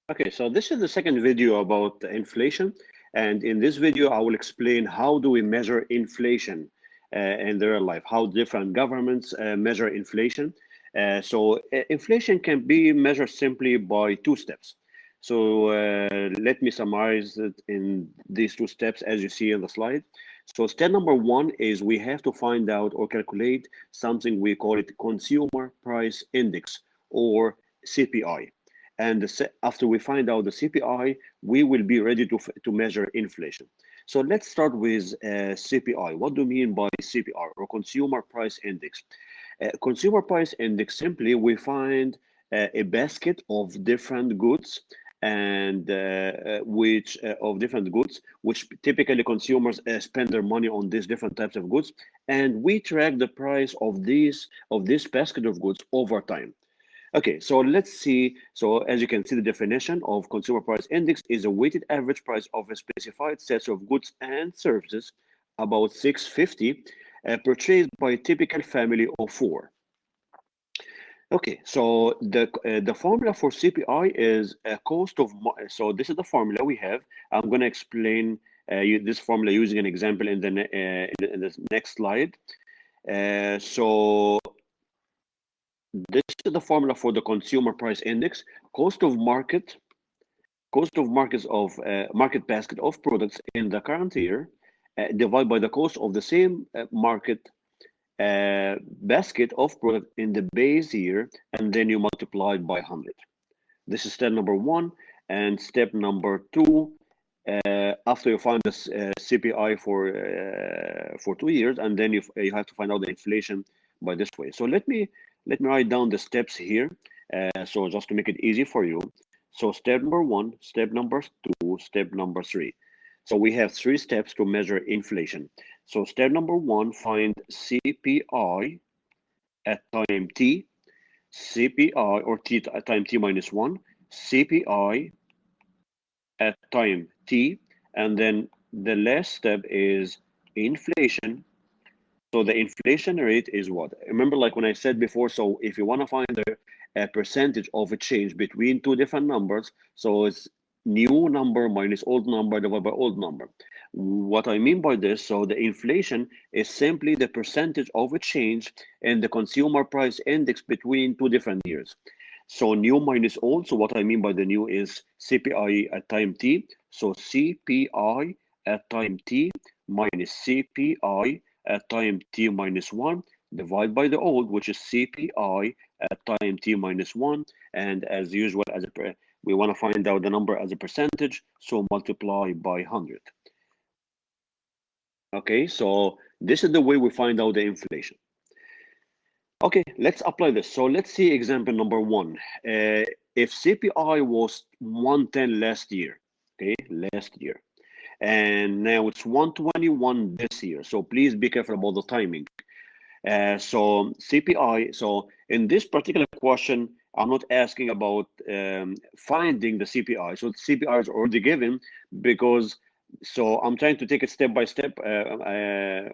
Okay, so this is the second video about inflation. And in this video, I will explain how do we measure inflation in real life, how different governments measure inflation. Inflation can be measured simply by two steps. Let me summarize it in these two steps as you see in the slide. So step number one is we have to find out or calculate something we call it consumer price index or CPI. And after we find out the CPI, we will be ready to measure inflation. So let's start with CPI. What do you mean by CPI or Consumer Price Index? Consumer Price Index, simply we find a basket of different goods and which of different goods, which typically consumers spend their money on these different types of goods, and we track the price of this basket of goods over time. Okay, so let's see. So as you can see, the definition of consumer price index is a weighted average price of a specified set of goods and services, about 650, purchased by a typical family of four. Okay, so the formula for CPI is a cost of. So this is the formula we have. I'm going to explain this formula using an example in the next slide. So this is the formula for the consumer price index. Cost of markets of market basket of products in the current year divided by the cost of the same market basket of product in the base year, and then you multiply it by 100. This is step number one. And step number two, after you find the CPI for 2 years, and then you have to find out the inflation by this way. So let me write down the steps here. So just to make it easy for you. So step number one, step number two, step number three. So we have 3 steps to measure inflation. So step number one, find CPI at time t, CPI or t at time t minus 1, CPI at time t, and then the last step is inflation. So the inflation rate is what? Remember, like when I said before, so if you want to find a percentage of a change between two different numbers, so it's new number minus old number divided by old number. What I mean by this, so the inflation is simply the percentage of a change in the consumer price index between two different years. So new minus old. So what I mean by the new is CPI at time t. So CPI at time t minus CPI at time t minus 1 divided by the old, which is CPI at time t minus 1. And as usual, we want to find out the number as a percentage, so multiply by 100. Okay, so this is the way we find out the inflation. Okay, let's apply this. So let's see example number one. If CPI was 110 last year, okay, and now it's 121 this year. So please be careful about the timing. So CPI, so in this particular question, I'm not asking about finding the CPI. So the CPI is already given because, so I'm trying to take it step by step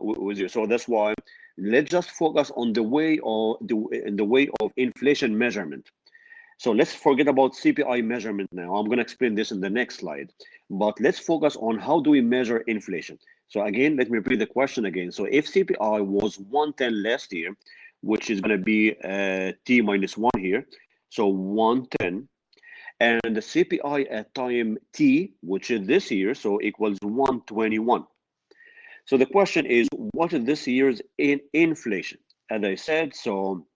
with you. So that's why let's just focus on the way of inflation measurement. So let's forget about CPI measurement now. I'm going to explain this in the next slide, but let's focus on how do we measure inflation. So again, let me repeat the question again. So if CPI was 110 last year, which is going to be T minus 1 here, so 110, and the CPI at time T, which is this year, so equals 121. So the question is, what is this year's inflation? As I said, so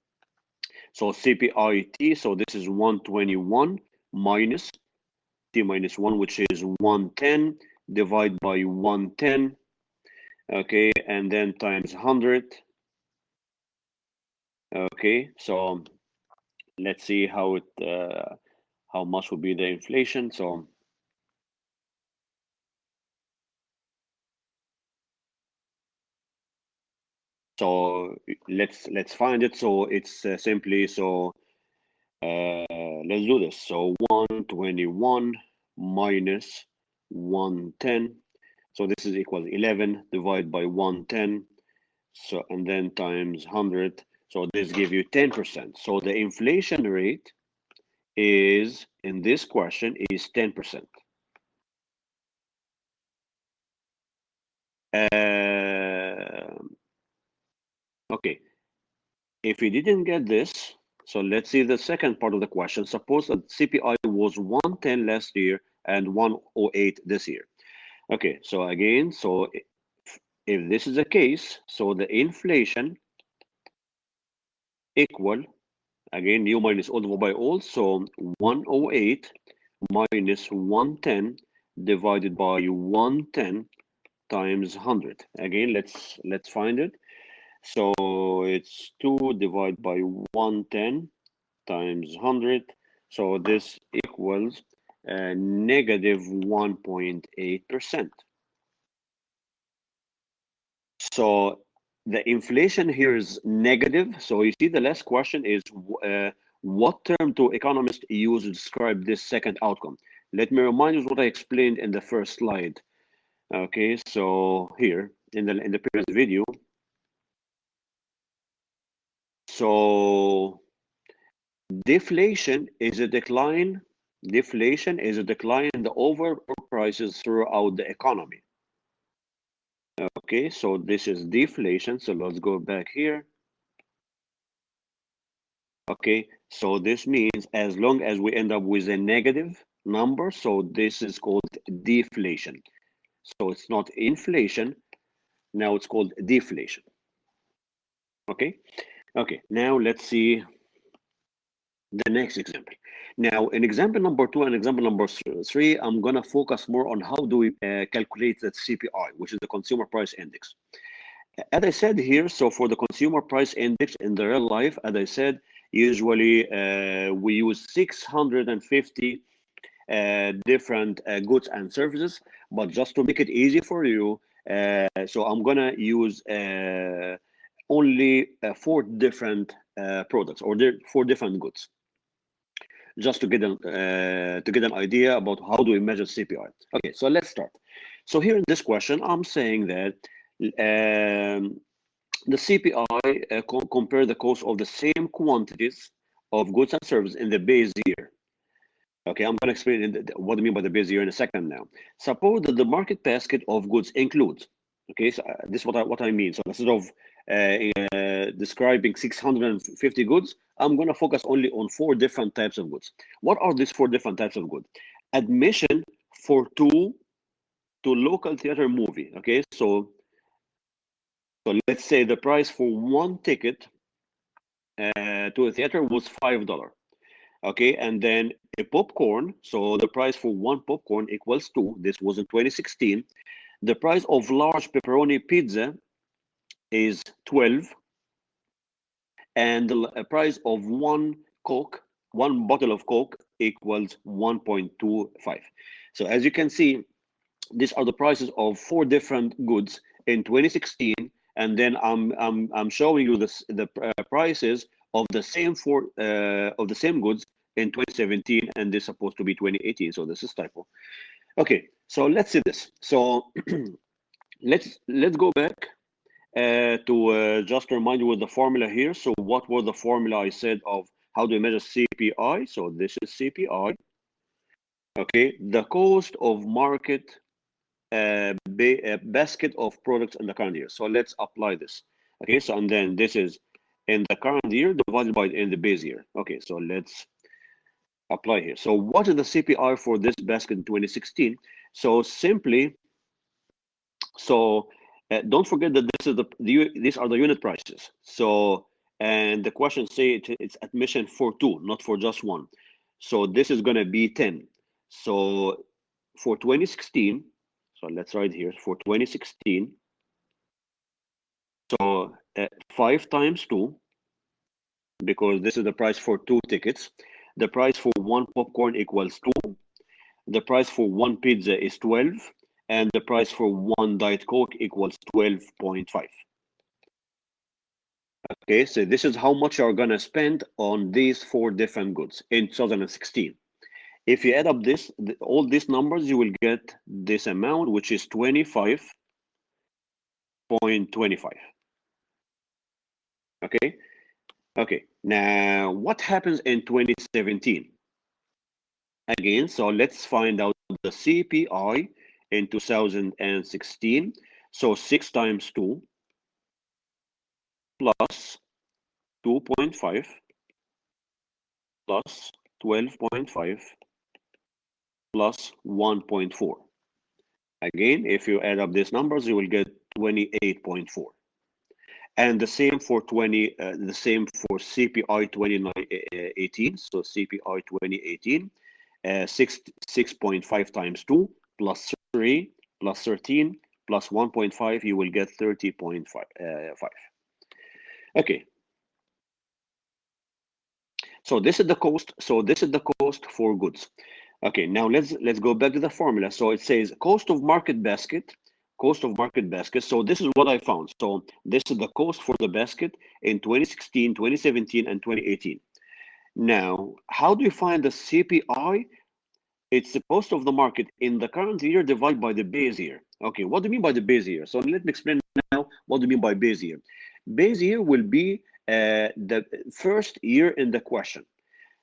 CPIT, so this is 121 minus T minus 1, which is 110, divided by 110, okay, and then times 100. Okay, so let's see how much will be the inflation. So let's find it. So it's simply, so let's do this. So 121 minus 110. So this is equals 11 divided by 110. So, and then times 100. So this gives you 10%. So the inflation rate is, in this question, is 10%. Okay, if you didn't get this, so let's see the second part of the question. Suppose that CPI was 110 last year and 108 this year. Okay, so again, so if this is the case, so the inflation equal, again, new minus old divided by old, so 108 minus 110 divided by 110 times 100. Again, let's find it. So it's 2 divided by 110 times 100. So this equals negative 1.8%. So the inflation here is negative. So you see the last question is what term do economists use to describe this second outcome? Let me remind you what I explained in the first slide. Okay, so here in the previous video. So deflation is a decline. Deflation is a decline in the overall prices throughout the economy. Okay, so this is deflation. So let's go back here. Okay, so this means as long as we end up with a negative number, so this is called deflation. So it's not inflation, now it's called deflation. Okay, okay, now let's see the next example. Now, in example number 2 and example number 3, I'm gonna focus more on how do we calculate the CPI, which is the Consumer Price Index. As I said here, so for the Consumer Price Index in the real life, as I said, usually we use 650 different goods and services, but just to make it easy for you, so I'm gonna use only 4 different products or 4 different goods, just to get an idea about how do we measure CPI. Okay, so let's start. So here in this question, I'm saying that the CPI compare the cost of the same quantities of goods and services in the base year. Okay, I'm going to explain what I mean by the base year in a second now. Suppose that the market basket of goods includes, okay, so this is what I mean. So instead of describing 650 goods, I'm going to focus only on 4 different types of goods. What are these 4 different types of goods? Admission for 2 to local theater movie. Okay, so let's say the price for 1 ticket to a theater was $5. Okay, and then a popcorn, so the price for 1 popcorn equals 2. This was in 2016. The price of large pepperoni pizza is 12, and the price of 1 bottle of Coke equals 1.25. So as you can see, these are the prices of 4 different goods in 2016, and then I'm showing you the prices of the same goods in 2017, and this is supposed to be 2018. So this is typo. Okay, so let's see this. So let's go back to just remind you with the formula here. So what was the formula I said of how do we measure CPI? So this is CPI. Okay, the cost of market basket of products in the current year. So let's apply this. Okay, so and then this is in the current year divided by in the base year. Okay, so let's apply here. So what is the CPI for this basket in 2016? So simply, so don't forget that this is these are the unit prices. So and the question say it's admission for 2, not for just 1. So this is going to be 10. So for 2016, so let's write here for 2016. So 5 times 2, because this is the price for 2 tickets. The price for 1 popcorn equals 2. The price for 1 pizza is 12. And the price for 1 Diet Coke equals 12.5. Okay, so this is how much you're going to spend on these 4 different goods in 2016. If you add up all these numbers, you will get this amount, which is 25.25. Okay. Okay. Now, what happens in 2017? Again, so let's find out the CPI in 2016. So 6 times 2 plus 2.5 plus 12.5 plus 1.4. Again, if you add up these numbers, you will get 28.4. And the same for CPI 2018. So CPI 2018, 6.5 times 2 plus 3 plus 13 plus 1.5, you will get 30.5. Okay. So this is the cost. So this is the cost for goods. Okay, now let's go back to the formula. So it says cost of market basket, cost of market basket. So this is what I found. So this is the cost for the basket in 2016, 2017, and 2018. Now, how do you find the CPI? It's the cost of the market in the current year divided by the base year. Okay, what do you mean by the base year? So let me explain now what do you mean by base year. Base year will be the first year in the question.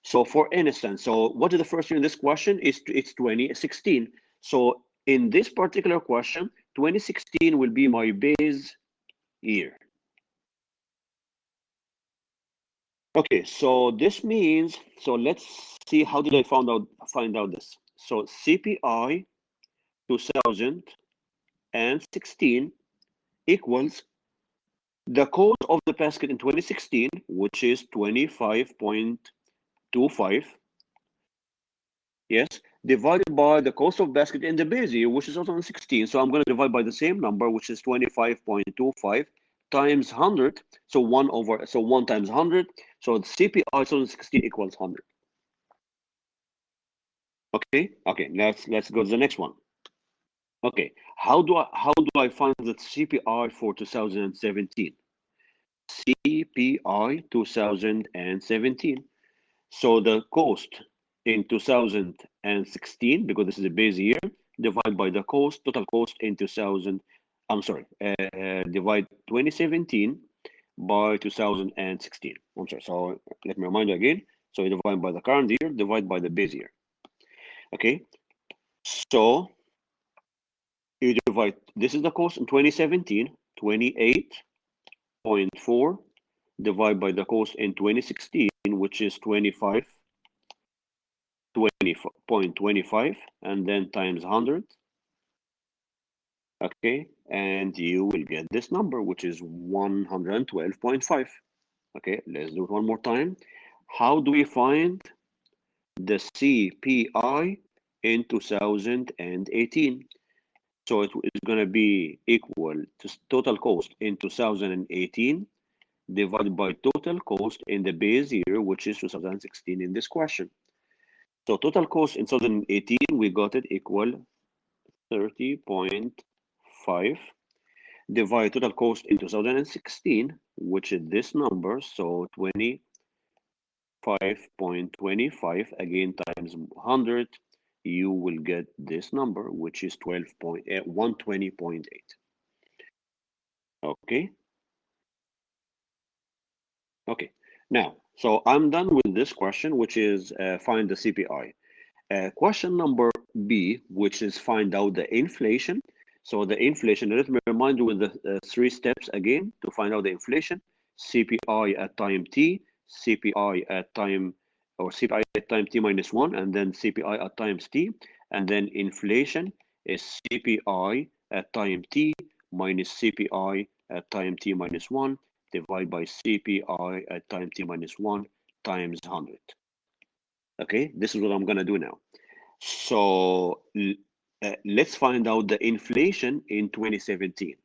So for instance, so what is the first year in this question? It's 2016. So in this particular question, 2016 will be my base year. Okay, so this means, so let's see how did I find out this. So CPI 2016 equals the cost of the basket in 2016, which is 25.25. Yes, divided by the cost of basket in the base year, which is 2016. So I'm going to divide by the same number, which is 25.25 times 100. So 1 times 100. So the CPI 2016 equals 100. Okay. Okay. Let's go to the next one. Okay. How do I find the CPI for 2017? CPI 2017. So the cost in 2016, because this is a base year, divide by the cost, total cost in 2000, divide 2017 by 2016. I'm sorry, so let me remind you again. So you divide by the current year, divide by the base year. Okay, so you divide, this is the cost in 2017, 28.4, divide by the cost in 2016, which is 20.25, and then times 100. Okay, and you will get this number, which is 112.5. Okay, let's do it one more time. How do we find the CPI in 2018? So it is going to be equal to total cost in 2018 divided by total cost in the base year, which is 2016 in this question. So total cost in 2018, we got it equal 30.5 divide total cost in 2016, which is this number, so 25.25 again times 100, you will get this number, which is 120.8. Okay. Okay. Now, so I'm done with this question, which is find the CPI. Question number B, which is find out the inflation. So the inflation, let me remind you with the 3 steps again to find out the inflation. CPI at time t, CPI at time, or CPI at time t minus 1, and then CPI at times t. And then inflation is CPI at time t minus CPI at time t minus 1, divided by CPI at time t minus 1 times 100. Okay, this is what I'm going to do now. So let's find out the inflation in 2017.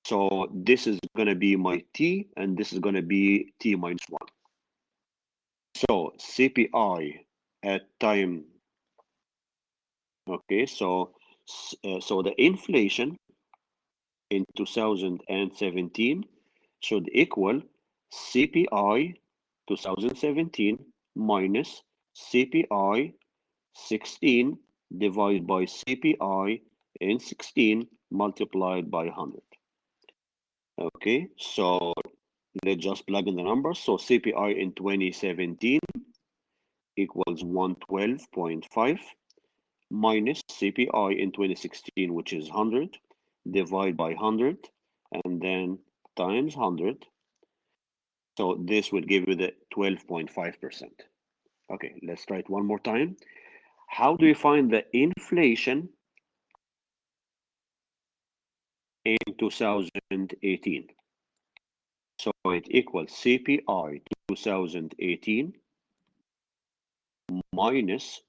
So this is going to be my T, and this is going to be T minus 1. So CPI at time, okay, so the inflation in 2017 should equal CPI 2017 minus CPI 16 divided by CPI in 16 multiplied by 100. Okay, so let's just plug in the numbers. So CPI in 2017 equals 112.5 minus CPI in 2016, which is 100, divide by 100, and then times 100. So this will give you the 12.5%. Okay, let's try it one more time. How do you find the inflation in 2018? So it equals CPI 2018 minus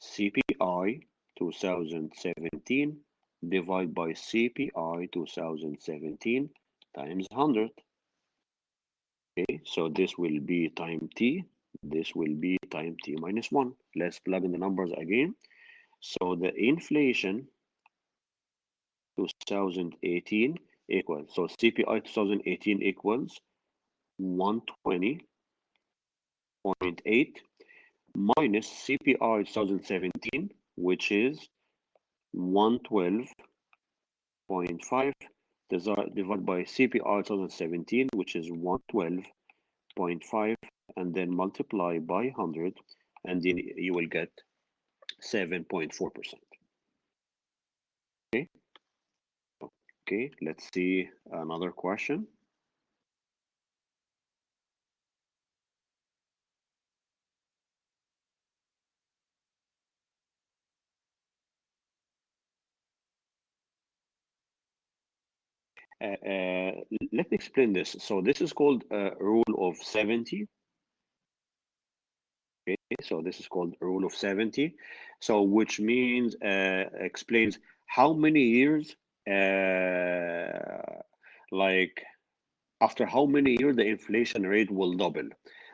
CPI 2017 divided by CPI 2017 times 100. Okay, so this will be time t. This will be time t minus 1. Let's plug in the numbers again. So the inflation 2018 equals, so CPI 2018 equals 120.8 minus CPI 2017, which is 112.5 divided by CPI 2017, which is 112.5, and then multiply by 100, and then you will get 7.4%. Okay. Okay, let's see another question. Let me explain this. So this is called rule of 70. Okay, so this is called rule of 70. So which means explains how many years, like after how many years the inflation rate will double.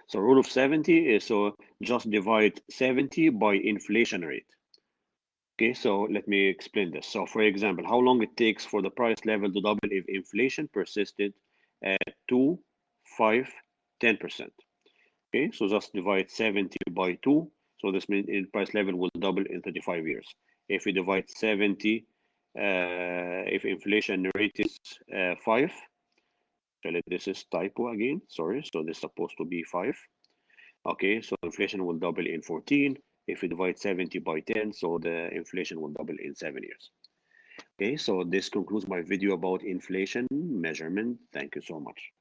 So rule of 70 is, so just divide 70 by inflation rate. Okay, so let me explain this. So for example, how long it takes for the price level to double if inflation persisted at 2, 5, 10%. Okay, so just divide 70 by 2. So this means the price level will double in 35 years. If we divide 70, if inflation rate is 5, actually this is typo again, sorry. So this is supposed to be 5. Okay, so inflation will double in 14. If we divide 70 by 10, so the inflation will double in 7 years. Okay, so this concludes my video about inflation measurement. Thank you so much.